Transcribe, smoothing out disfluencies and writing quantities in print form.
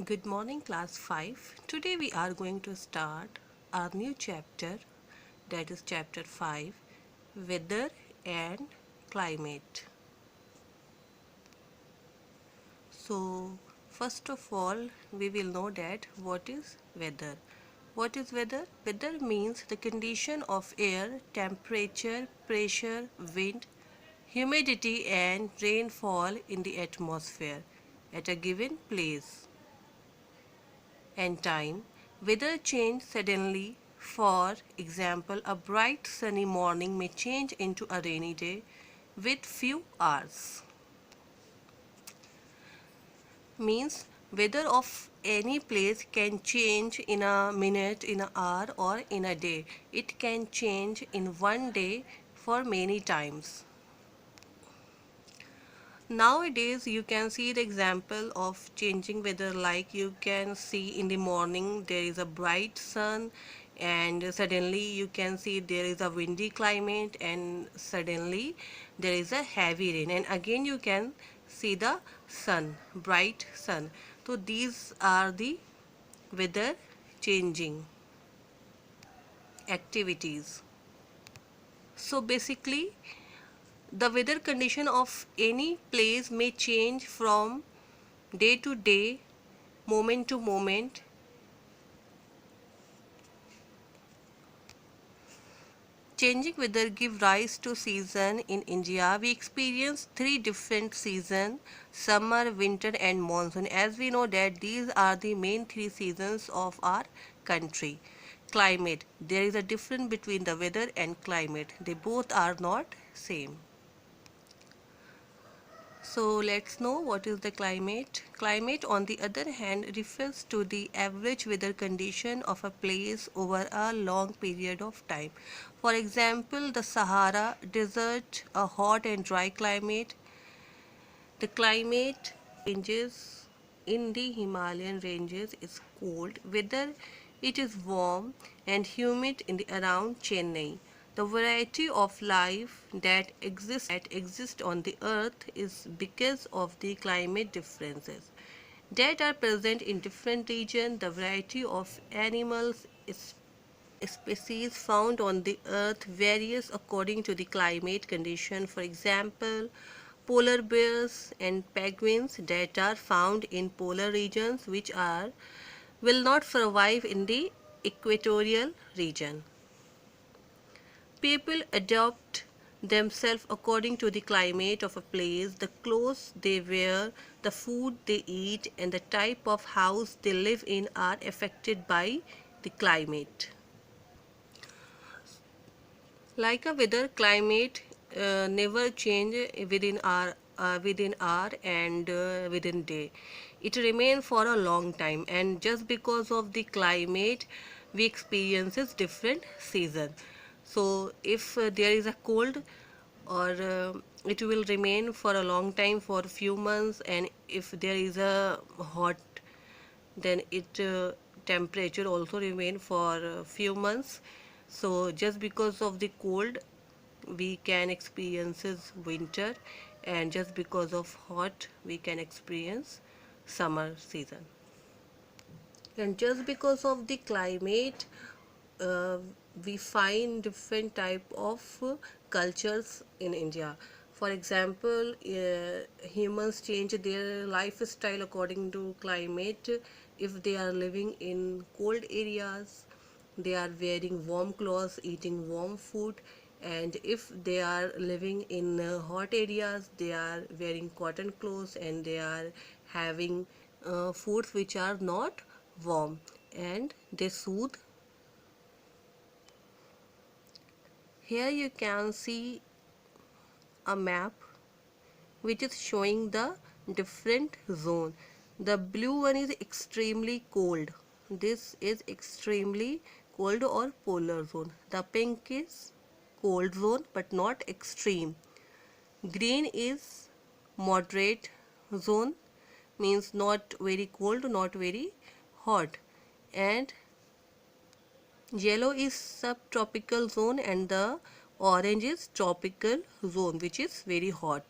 Good morning, class 5. Today we are going to start our new chapter, that is chapter 5, Weather and Climate. So, first of all, we will know that what is weather. What is weather? Weather means the condition of air, temperature, pressure, wind, humidity and rainfall in the atmosphere at a given place and time. Weather change suddenly. For example, a bright sunny morning may change into a rainy day with few hours. Means weather of any place can change in a minute, in an hour or in a day. It can change in one day for many times. Nowadays, you can see the example of changing weather, like you can see in the morning there is a bright sun, and suddenly you can see there is a windy climate, and suddenly there is a heavy rain, and again you can see the sun, bright sun. So, these are the weather changing activities. So, basically, the weather condition of any place may change from day to day, moment to moment. Changing weather give rise to season. In India, we experience three different seasons: summer, winter and monsoon. As we know that these are the main three seasons of our country. Climate. There is a difference between the weather and climate. They both are not same. So let's know what is the climate. Climate, on the other hand, refers to the average weather condition of a place over a long period of time. For example, the Sahara Desert, a hot and dry climate. The climate ranges in the Himalayan ranges is cold, whether it is warm and humid in the around Chennai. The variety of life that exists on the earth is because of the climate differences that are present in different regions. The variety of animals species found on the earth varies according to the climate condition. For example, polar bears and penguins that are found in polar regions which are will not survive in the equatorial region. People adapt themselves according to the climate of a place. The clothes they wear, the food they eat, and the type of house they live in are affected by the climate. Like a weather, climate never change within hour and within day. It remains for a long time, and just because of the climate, we experiences different season. So if there is a cold, or it will remain for a long time, for a few months, and if there is a hot, then it temperature also remain for a few months. So just because of the cold we can experiences winter, and just because of hot we can experience summer season. And just because of the climate, uh, we find different type of cultures in India. For example, humans change their lifestyle according to climate. If they are living in cold areas, they are wearing warm clothes, eating warm food, and if they are living in hot areas, they are wearing cotton clothes, and they are having foods which are not warm, and they soothe. Here you can see a map which is showing the different zone. The blue one is extremely cold. This is extremely cold or polar zone. The pink is cold zone but not extreme. Green is moderate zone, means not very cold, not very hot, and yellow is subtropical zone, and the orange is tropical zone which is very hot.